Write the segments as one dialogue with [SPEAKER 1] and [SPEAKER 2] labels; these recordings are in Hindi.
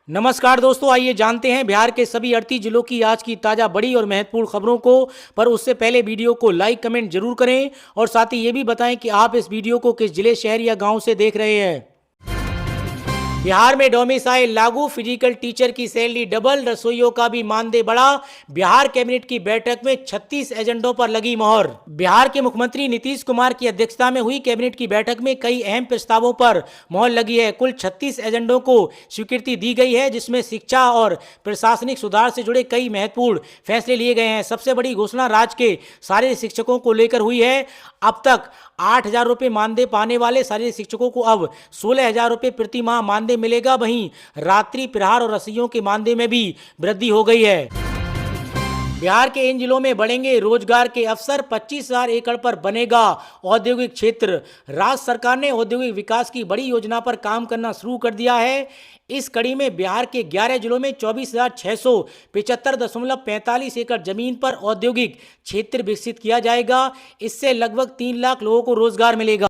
[SPEAKER 1] नमस्कार दोस्तों, आइए जानते हैं बिहार के सभी 38 जिलों की आज की ताज़ा बड़ी और महत्वपूर्ण खबरों को। पर उससे पहले वीडियो को लाइक कमेंट जरूर करें और साथ ही ये भी बताएं कि आप इस वीडियो को किस जिले, शहर या गांव से देख रहे हैं। बिहार में डोमिसाइल लागू, फिजिकल टीचर की सैलरी डबल, रसोइयों का भी मानदेय बढ़ा। बिहार कैबिनेट की बैठक में 36 एजेंडों पर लगी मोहर। बिहार के मुख्यमंत्री नीतीश कुमार की अध्यक्षता में हुई कैबिनेट की बैठक में कई अहम प्रस्तावों पर मोहर लगी है। कुल 36 एजेंडों को स्वीकृति दी गई है, जिसमें शिक्षा और प्रशासनिक सुधार से जुड़े कई महत्वपूर्ण फैसले लिए गए हैं। सबसे बड़ी घोषणा राज्य के सारे शिक्षकों को लेकर हुई है। अब तक 8,000 रुपये मानदेय पाने वाले सारे शिक्षकों को अब 16,000 रुपये प्रति माह मानदेय मिलेगा। वहीं रात्रि प्रहर और रसोइयों के मानदेय में भी वृद्धि हो गई है। बिहार के इन जिलों में बढ़ेंगे रोजगार के अवसर, 25,000 एकड़ पर बनेगा औद्योगिक क्षेत्र। राज्य सरकार ने औद्योगिक विकास की बड़ी योजना पर काम करना शुरू कर दिया है। इस कड़ी में बिहार के 11 जिलों में 24,675.45 एकड़ जमीन पर औद्योगिक क्षेत्र विकसित किया जाएगा। इससे लगभग 3 लाख लोगों को रोजगार मिलेगा।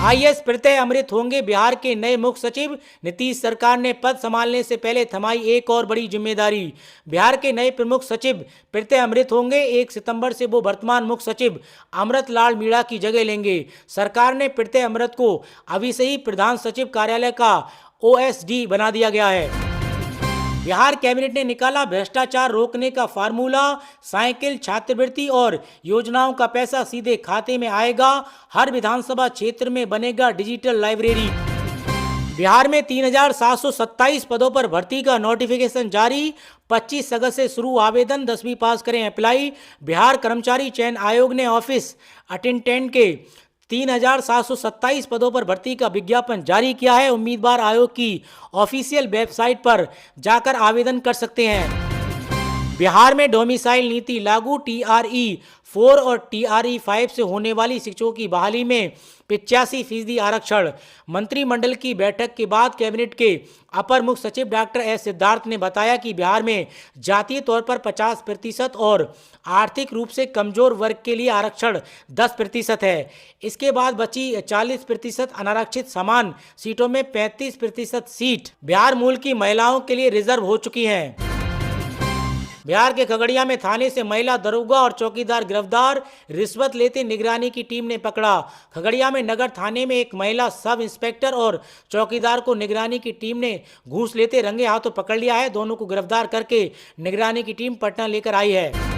[SPEAKER 1] आईएएस प्रत्यय अमृत होंगे बिहार के नए मुख्य सचिव। नीतीश सरकार ने पद संभालने से पहले थमाई एक और बड़ी जिम्मेदारी। बिहार के नए प्रमुख सचिव प्रत्यय अमृत होंगे। 1 सितंबर से वो वर्तमान मुख्य सचिव अमृतलाल मीणा की जगह लेंगे। सरकार ने प्रत्यय अमृत को अभी से ही प्रधान सचिव कार्यालय का ओएसडी बना दिया गया है। बिहार कैबिनेट ने निकाला भ्रष्टाचार रोकने का फार्मूला। साइकिल, छात्रवृत्ति और योजनाओं का पैसा सीधे खाते में आएगा। हर विधानसभा क्षेत्र में बनेगा डिजिटल लाइब्रेरी। बिहार में 3,727 पदों पर भर्ती का नोटिफिकेशन जारी। 25 अगस्त से शुरू आवेदन, 10वीं पास करें अप्लाई। बिहार कर्मचारी चयन आयोग ने ऑफिस अटेंडेंट के 3,727 पदों पर भर्ती का विज्ञापन जारी किया है। उम्मीदवार आयोग की ऑफिशियल वेबसाइट पर जाकर आवेदन कर सकते हैं। बिहार में डोमिसाइल नीति लागू। TRE 4 और TRE 5 से होने वाली शिक्षकों की बहाली में 85% आरक्षण। मंत्रिमंडल की बैठक के बाद कैबिनेट के अपर मुख्य सचिव डॉक्टर एस सिद्धार्थ ने बताया कि बिहार में जातीय तौर पर 50% और आर्थिक रूप से कमजोर वर्ग के लिए आरक्षण 10% है। इसके बाद बची 40% अनारक्षित समान सीटों में 35% सीट बिहार मूल की महिलाओं के लिए रिजर्व हो चुकी हैं। बिहार के खगड़िया में थाने से महिला दरोगा और चौकीदार गिरफ्तार। रिश्वत लेते निगरानी की टीम ने पकड़ा। खगड़िया में नगर थाने में एक महिला सब इंस्पेक्टर और चौकीदार को निगरानी की टीम ने घूस लेते रंगे हाथों पकड़ लिया है। दोनों को गिरफ्तार करके निगरानी की टीम पटना लेकर आई है।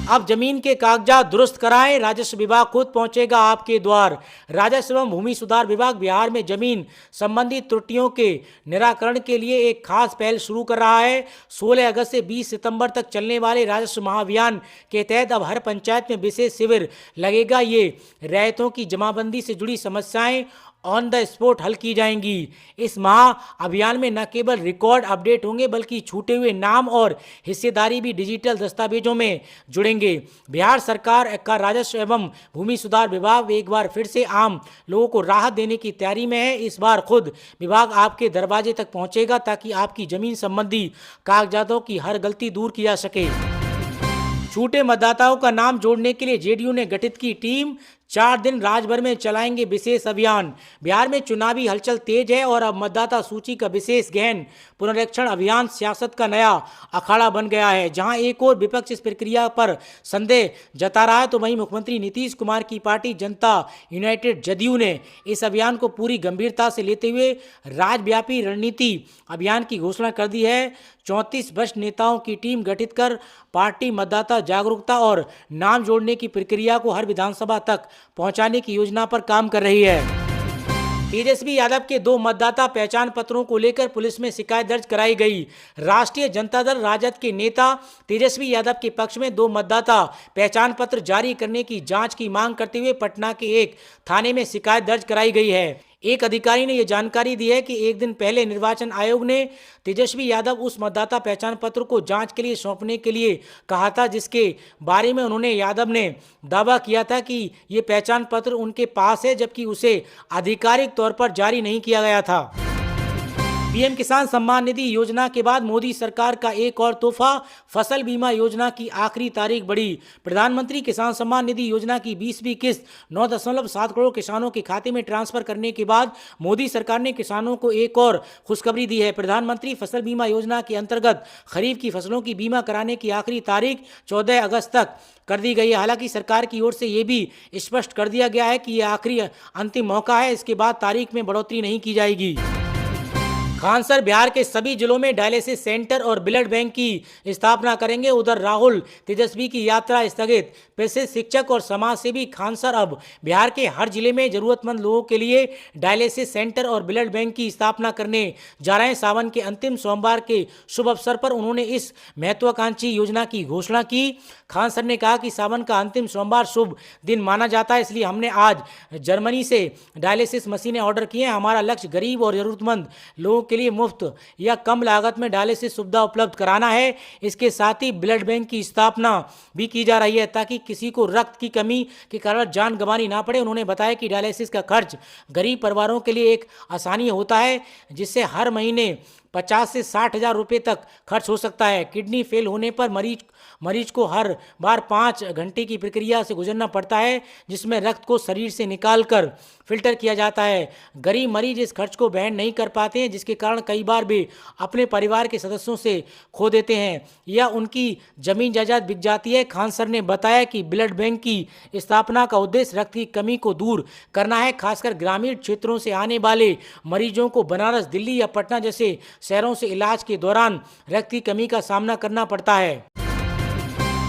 [SPEAKER 1] अब जमीन के कागजात दुरुस्त कराएं, राजस्व विभाग खुद पहुंचेगा आपके द्वार। राजस्व एवं भूमि सुधार विभाग बिहार में जमीन संबंधी त्रुटियों के निराकरण के लिए एक खास पहल शुरू कर रहा है। 16 अगस्त से 20 सितंबर तक चलने वाले राजस्व महाअभियान के तहत अब हर पंचायत में विशेष शिविर लगेगा। ये रैयतों की जमाबंदी से जुड़ी समस्याएं ऑन द स्पॉट हल की जाएंगी। इस महा अभियान में न केवल रिकॉर्ड अपडेट होंगे बल्कि छूटे हुए नाम और हिस्सेदारी भी डिजिटल दस्तावेजों में जुड़ेंगे। बिहार सरकार का राजस्व एवं भूमि सुधार विभाग एक बार फिर से आम लोगों को राहत देने की तैयारी में है। इस बार खुद विभाग आपके दरवाजे तक पहुंचेगा ताकि आपकी जमीन संबंधी कागजातों की हर गलती दूर की जा सके। छूटे मतदाताओं का नाम जोड़ने के लिए जेडीयू ने गठित की टीम। 4 दिन राज्य भर में चलाएंगे विशेष अभियान। बिहार में चुनावी हलचल तेज है और अब मतदाता सूची का विशेष गहन पुनरीक्षण अभियान सियासत का नया अखाड़ा बन गया है। जहां एक और विपक्ष इस प्रक्रिया पर संदेह जता रहा है, तो वहीं मुख्यमंत्री नीतीश कुमार की पार्टी जनता यूनाइटेड जदयू ने इस अभियान को पूरी गंभीरता से लेते हुए राज्यव्यापी रणनीति अभियान की घोषणा कर दी है। 34 वरिष्ठ नेताओं की टीम गठित कर पार्टी मतदाता जागरूकता और नाम जोड़ने की प्रक्रिया को हर विधानसभा तक पहुंचाने की योजना पर काम कर रही है। तेजस्वी यादव के 2 मतदाता पहचान पत्रों को लेकर पुलिस में शिकायत दर्ज कराई गई। राष्ट्रीय जनता दल राजद के नेता तेजस्वी यादव के पक्ष में 2 मतदाता पहचान पत्र जारी करने की जांच की मांग करते हुए पटना के एक थाने में शिकायत दर्ज कराई गई है। एक अधिकारी ने यह जानकारी दी है कि एक दिन पहले निर्वाचन आयोग ने तेजस्वी यादव उस मतदाता पहचान पत्र को जांच के लिए सौंपने के लिए कहा था, जिसके बारे में उन्होंने यादव ने दावा किया था कि ये पहचान पत्र उनके पास है, जबकि उसे आधिकारिक तौर पर जारी नहीं किया गया था। पीएम किसान सम्मान निधि योजना के बाद मोदी सरकार का एक और तोहफा, फसल बीमा योजना की आखिरी तारीख बढ़ी। प्रधानमंत्री किसान सम्मान निधि योजना की 20वीं किस्त 9.7 करोड़ किसानों के खाते में ट्रांसफर करने के बाद मोदी सरकार ने किसानों को एक और खुशखबरी दी है। प्रधानमंत्री फसल बीमा योजना के अंतर्गत खरीफ की फसलों की बीमा कराने की आखिरी तारीख 14 अगस्त तक कर दी गई है। हालांकि सरकार की ओर से यह भी स्पष्ट कर दिया गया है कि यह आखिरी अंतिम मौका है, इसके बाद तारीख में बढ़ोतरी नहीं की जाएगी। खान सर बिहार के सभी जिलों में डायलिसिस सेंटर और ब्लड बैंक की स्थापना करेंगे। उधर राहुल तेजस्वी की यात्रा स्थगित। पेशे शिक्षक और समाजसेवी खान सर अब बिहार के हर जिले में जरूरतमंद लोगों के लिए डायलिसिस सेंटर और ब्लड बैंक की स्थापना करने जा रहे हैं। सावन के अंतिम सोमवार के शुभ अवसर पर उन्होंने इस महत्वाकांक्षी योजना की घोषणा की। खान सर ने कहा कि सावन का अंतिम सोमवार शुभ दिन माना जाता है, इसलिए हमने आज जर्मनी से डायलिसिस मशीनें ऑर्डर की हैं। हमारा लक्ष्य गरीब और जरूरतमंद लोगों के लिए मुफ्त या कम लागत में डायलिसिस सुविधा उपलब्ध कराना है। इसके साथ ही ब्लड बैंक की स्थापना भी की जा रही है ताकि किसी को रक्त की कमी के कारण जान गंवानी ना पड़े। उन्होंने बताया कि डायलिसिस का खर्च गरीब परिवारों के लिए एक आसानी होता है, जिससे हर महीने 50 से 60 हजार रुपये तक खर्च हो सकता है। किडनी फेल होने पर मरीज को हर बार 5 घंटे की प्रक्रिया से गुजरना पड़ता है, जिसमें रक्त को शरीर से निकालकर फिल्टर किया जाता है। गरीब मरीज इस खर्च को वहन नहीं कर पाते हैं, जिसके कारण कई बार वे अपने परिवार के सदस्यों से खो देते हैं या उनकी जमीन जायदाद बिक जाती है। खान सर ने बताया कि ब्लड बैंक की स्थापना का उद्देश्य रक्त की कमी को दूर करना है। खासकर ग्रामीण क्षेत्रों से आने वाले मरीजों को बनारस, दिल्ली या पटना जैसे शहरों से इलाज के दौरान रक्त की कमी का सामना करना पड़ता है।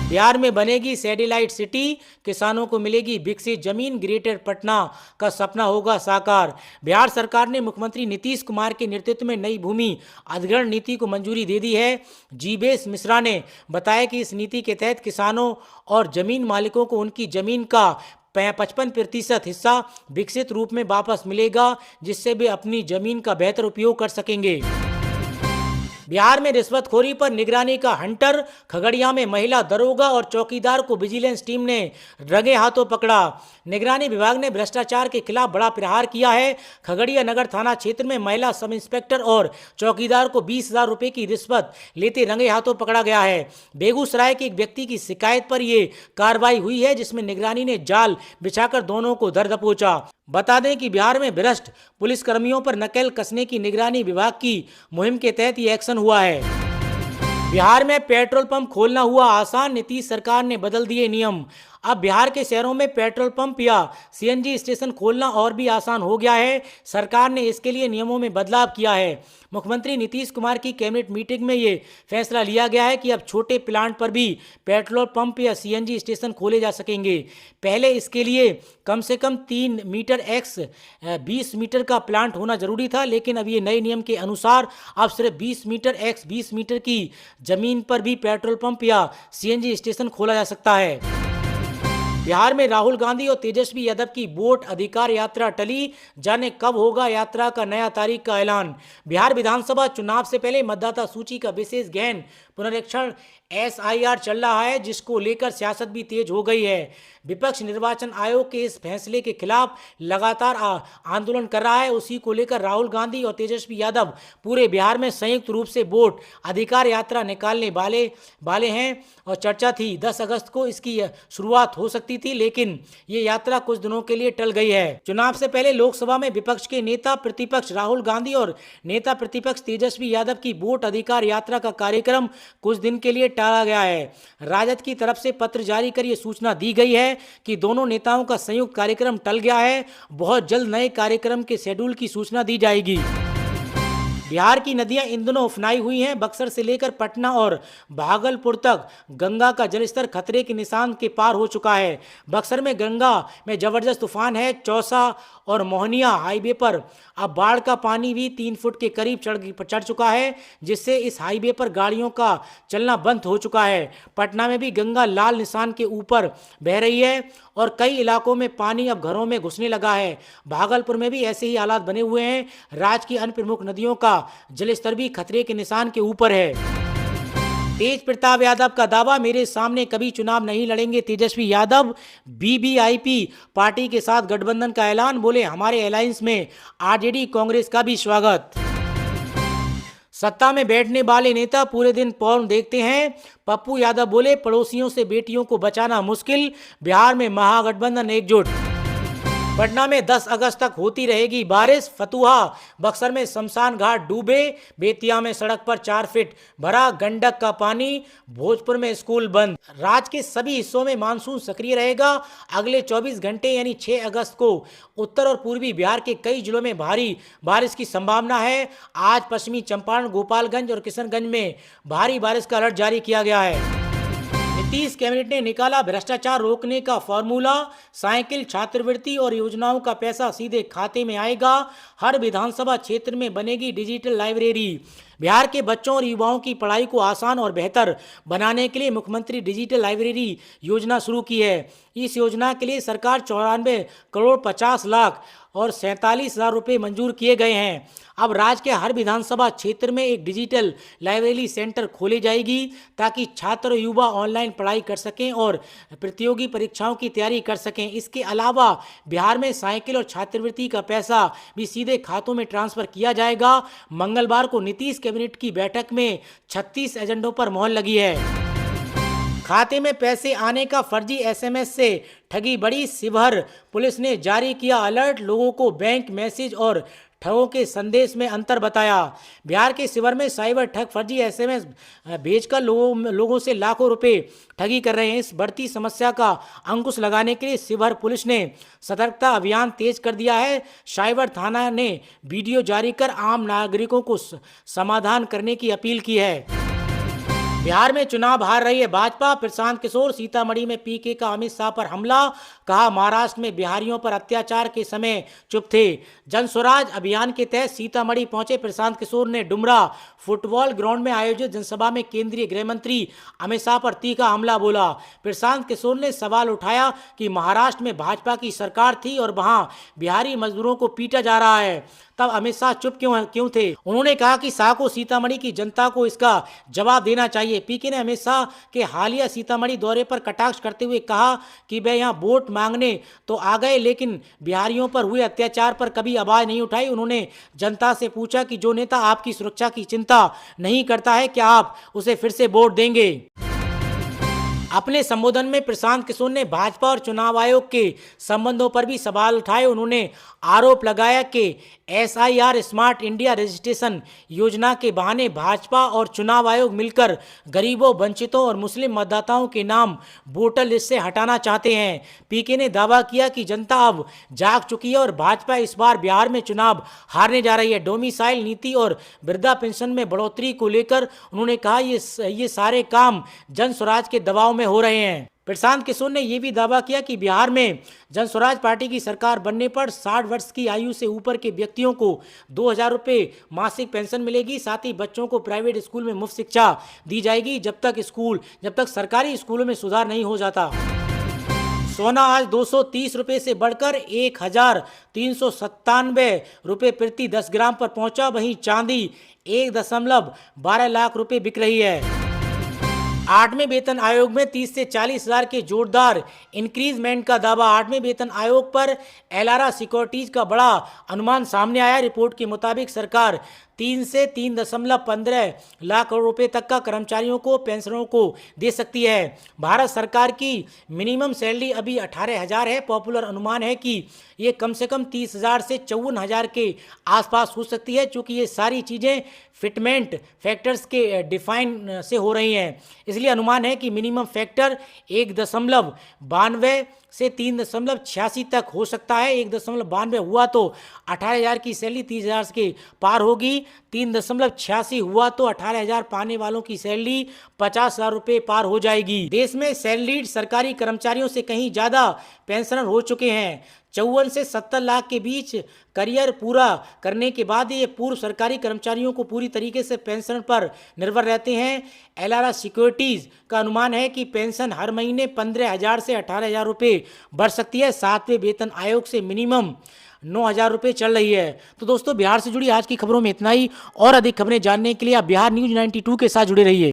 [SPEAKER 1] बिहार में बनेगी सैटेलाइट सिटी, किसानों को मिलेगी विकसित जमीन, ग्रेटर पटना का सपना होगा साकार। बिहार सरकार ने मुख्यमंत्री नीतीश कुमार के नेतृत्व में नई भूमि अधिग्रहण नीति को मंजूरी दे दी है। जीवेश मिश्रा ने बताया कि इस नीति के तहत किसानों और जमीन मालिकों को उनकी जमीन का 55% हिस्सा विकसित रूप में वापस मिलेगा, जिससे वे अपनी जमीन का बेहतर उपयोग कर सकेंगे। बिहार में रिश्वतखोरी पर निगरानी का हंटर, खगड़िया में महिला दरोगा और चौकीदार को विजिलेंस टीम ने रंगे हाथों पकड़ा। निगरानी विभाग ने भ्रष्टाचार के खिलाफ बड़ा प्रहार किया है। खगड़िया नगर थाना क्षेत्र में महिला सब इंस्पेक्टर और चौकीदार को 20,000 रुपये की रिश्वत लेते रंगे हाथों पकड़ा गया है। बेगूसराय के एक व्यक्ति की शिकायत पर यह कार्रवाई हुई है, जिसमें निगरानी ने जाल बिछाकर दोनों को धर दबोचा। बता दें कि बिहार में भ्रष्ट पुलिसकर्मियों पर नकेल कसने की निगरानी विभाग की मुहिम के तहत ये एक्शन हुआ है। बिहार में पेट्रोल पंप खोलना हुआ आसान, नीतीश सरकार ने बदल दिए नियम। अब बिहार के शहरों में पेट्रोल पंप या सीएनजी स्टेशन खोलना और भी आसान हो गया है। सरकार ने इसके लिए नियमों में बदलाव किया है। मुख्यमंत्री नीतीश कुमार की कैबिनेट मीटिंग में ये फैसला लिया गया है कि अब छोटे प्लांट पर भी पेट्रोल पंप या सीएनजी स्टेशन खोले जा सकेंगे। पहले इसके लिए कम से कम 3 मीटर x 20 मीटर का प्लांट होना जरूरी था, लेकिन अब ये नए नियम के अनुसार अब सिर्फ 20 मीटर x 20 मीटर की जमीन पर भी पेट्रोल पंप या सीएनजी स्टेशन खोला जा सकता है। बिहार में राहुल गांधी और तेजस्वी यादव की वोट अधिकार यात्रा टली, जाने कब होगा यात्रा का नया तारीख का ऐलान। बिहार विधानसभा चुनाव से पहले मतदाता सूची का विशेष गहन पुनरीक्षण SIR चल रहा है, जिसको लेकर सियासत भी तेज हो गई है। विपक्ष निर्वाचन आयोग के इस फैसले के खिलाफ लगातार आंदोलन कर रहा है। उसी को लेकर राहुल गांधी और तेजस्वी यादव पूरे बिहार में संयुक्त रूप से वोट अधिकार यात्रा निकालने वाले हैं और चर्चा थी 10 अगस्त को इसकी शुरुआत हो सकती थी, लेकिन ये यात्रा कुछ दिनों के लिए टल गई है। चुनाव से पहले लोकसभा में विपक्ष के नेता प्रतिपक्ष राहुल गांधी और नेता प्रतिपक्ष तेजस्वी यादव की वोट अधिकार यात्रा का कार्यक्रम कुछ दिन के लिए टाला गया है। राजद की तरफ से पत्र जारी कर यह सूचना दी गई है कि दोनों नेताओं का संयुक्त कार्यक्रम टल गया है। बहुत जल्द नए कार्यक्रम के शेड्यूल की सूचना दी जाएगी। बिहार की नदियां इन दिनों उफनाई हुई हैं। बक्सर से लेकर पटना और भागलपुर तक गंगा का जलस्तर खतरे के निशान के पार हो चुका है। बक्सर में गंगा में जबरदस्त तूफान है। चौसा और मोहनिया हाईवे पर अब बाढ़ का पानी भी 3 फुट के करीब चढ़ चुका है, जिससे इस हाईवे पर गाड़ियों का चलना बंद हो चुका है। पटना में भी गंगा लाल निशान के ऊपर बह रही है और कई इलाकों में पानी अब घरों में घुसने लगा है। भागलपुर में भी ऐसे ही हालात बने हुए हैं। राज्य की अन्य प्रमुख नदियों का जलस्तर भी खतरे के निशान के ऊपर है। तेज प्रताप यादव का दावा, मेरे सामने कभी चुनाव नहीं लड़ेंगे तेजस्वी यादव। BBIP पार्टी के साथ गठबंधन का ऐलान, बोले हमारे अलायंस में RJD कांग्रेस का भी स्वागत। सत्ता में बैठने वाले नेता पूरे दिन पोर्न देखते हैं। पप्पू यादव बोले, पड़ोसियों से बेटियों को बचाना मुश्किल, बिहार में महागठबंधन एकजुट। पटना में 10 अगस्त तक होती रहेगी बारिश। फतुहा, बक्सर में शमशान घाट डूबे। बेतिया में सड़क पर 4 फीट भरा गंडक का पानी। भोजपुर में स्कूल बंद। राज्य के सभी हिस्सों में मानसून सक्रिय रहेगा। अगले 24 घंटे यानी 6 अगस्त को उत्तर और पूर्वी बिहार के कई जिलों में भारी बारिश की संभावना है। आज पश्चिमी चंपारण, गोपालगंज और किशनगंज में भारी बारिश का अलर्ट जारी किया गया है। नीतीश कैबिनेट ने निकाला भ्रष्टाचार रोकने का फॉर्मूला। साइकिल, छात्रवृत्ति और योजनाओं का पैसा सीधे खाते में आएगा। हर विधानसभा क्षेत्र में बनेगी डिजिटल लाइब्रेरी। बिहार के बच्चों और युवाओं की पढ़ाई को आसान और बेहतर बनाने के लिए मुख्यमंत्री डिजिटल लाइब्रेरी योजना शुरू की है। इस योजना के लिए सरकार 94 करोड़ 50 लाख और 47,000 रुपये मंजूर किए गए हैं। अब राज्य के हर विधानसभा क्षेत्र में एक डिजिटल लाइब्रेरी सेंटर खोली जाएगी ताकि छात्र और युवा ऑनलाइन पढ़ाई कर सकें और प्रतियोगी परीक्षाओं की तैयारी कर सकें। इसके अलावा बिहार में साइकिल और छात्रवृत्ति का पैसा भी सीधे खातों में ट्रांसफर किया जाएगा। मंगलवार को नीतीश कैबिनेट की बैठक में 36 एजेंडों पर मोहर लगी है। खाते में पैसे आने का फर्जी एसएमएस से ठगी बढ़ी। शिवहर पुलिस ने जारी किया अलर्ट। लोगों को बैंक मैसेज और ठगों के संदेश में अंतर बताया। बिहार के शिवहर में साइबर ठग फर्जी एसएमएस भेजकर लोगों से लाखों रुपए ठगी कर रहे हैं। इस बढ़ती समस्या का अंकुश लगाने के लिए शिवहर पुलिस ने सतर्कता अभियान तेज कर दिया है। साइबर थाना ने वीडियो जारी कर आम नागरिकों को समाधान करने की अपील की है। बिहार में चुनाव हार रही है भाजपा। प्रशांत किशोर, सीतामढ़ी में पीके का अमित शाह पर हमला। कहा, महाराष्ट्र में बिहारियों पर अत्याचार के समय चुप थे। जन स्वराज अभियान के तहत सीतामढ़ी पहुंचे प्रशांत किशोर ने डुमरा फुटबॉल ग्राउंड में आयोजित जनसभा में केंद्रीय गृह मंत्री अमित शाह पर तीखा हमला बोला। प्रशांत किशोर ने सवाल उठाया कि महाराष्ट्र में भाजपा की सरकार थी और वहां बिहारी मजदूरों को पीटा जा रहा है, तब अमित शाह चुप क्यों थे। उन्होंने कहा कि शाह को सीतामढ़ी की जनता को इसका जवाब देना चाहिए। पीके ने अमित शाह के हालिया सीतामढ़ी दौरे पर कटाक्ष करते हुए कहा कि वे यहाँ वोट मांगने तो आ गए, लेकिन बिहारियों पर हुए अत्याचार पर कभी आवाज नहीं उठाई। उन्होंने जनता से पूछा कि जो नेता आपकी सुरक्षा की चिंता नहीं करता है, क्या आप उसे फिर से वोट देंगे। अपने संबोधन में प्रशांत किशोर ने भाजपा और चुनाव आयोग के संबंधों पर भी सवाल उठाए। उन्होंने आरोप लगाया कि SIR स्मार्ट इंडिया रजिस्ट्रेशन योजना के बहाने भाजपा और चुनाव आयोग मिलकर गरीबों, वंचितों और मुस्लिम मतदाताओं के नाम वोटर लिस्ट से हटाना चाहते हैं। पीके ने दावा किया कि जनता अब जाग चुकी है और भाजपा इस बार बिहार में चुनाव हारने जा रही है। डोमिसाइल नीति और वृद्धा पेंशन में बढ़ोतरी को लेकर उन्होंने कहा, ये सारे काम जन स्वराज के दबाव में हो रहे हैं। प्रशांत किशोर ने यह भी दावा किया कि बिहार में जन स्वराज पार्टी की सरकार बनने पर 60 वर्ष की आयु से ऊपर के व्यक्तियों को 2,000 रुपये मासिक पेंशन मिलेगी। साथ ही बच्चों को प्राइवेट स्कूल में मुफ्त शिक्षा दी जाएगी जब तक सरकारी स्कूलों में सुधार नहीं हो जाता। सोना आज 230 रुपये से बढ़कर 1,397 रुपये प्रति 10 ग्राम पर पहुंचा। वहीं चांदी 1.12 लाख रुपए बिक रही है। 8वें वेतन आयोग में 30 से 40 हजार के जोरदार इंक्रीजमेंट का दावा। 8वें वेतन आयोग पर एलारा सिक्योरिटीज का बड़ा अनुमान सामने आया। रिपोर्ट के मुताबिक सरकार 3 से 3.15 लाख करोड़ रुपए तक का कर्मचारियों को, पेंशनरों को दे सकती है। भारत सरकार की मिनिमम सैलरी अभी 18,000 है। पॉपुलर अनुमान है कि ये कम से कम 30,000 से 54,000 के आसपास हो सकती है, क्योंकि ये सारी चीज़ें फिटमेंट फैक्टर्स के डिफाइन से हो रही हैं। इसलिए अनुमान है कि मिनिमम फैक्टर 1.92 से 3.86 तक हो सकता है। 1.92 हुआ तो 18,000 की सैलरी 30,000 के पार होगी। 3.86 हुआ तो 18,000 पाने वालों की सैलरी 50,000 रुपये पार हो जाएगी। देश में सैलरीड सरकारी कर्मचारियों से कहीं ज़्यादा पेंशनर हो चुके हैं। 54 से 70 लाख के बीच करियर पूरा करने के बाद ये पूर्व सरकारी कर्मचारियों को पूरी तरीके से पेंशन पर निर्भर रहते हैं। एलारा सिक्योरिटीज का अनुमान है कि पेंशन हर महीने 15,000 से 18,000 रुपये बढ़ सकती है। 7वें वेतन आयोग से मिनिमम 9,000 रुपये चल रही है। तो दोस्तों, बिहार से जुड़ी आज की खबरों में इतना ही। और अधिक खबरें जानने के लिए आप बिहार न्यूज़ 92 के साथ जुड़े रहिए।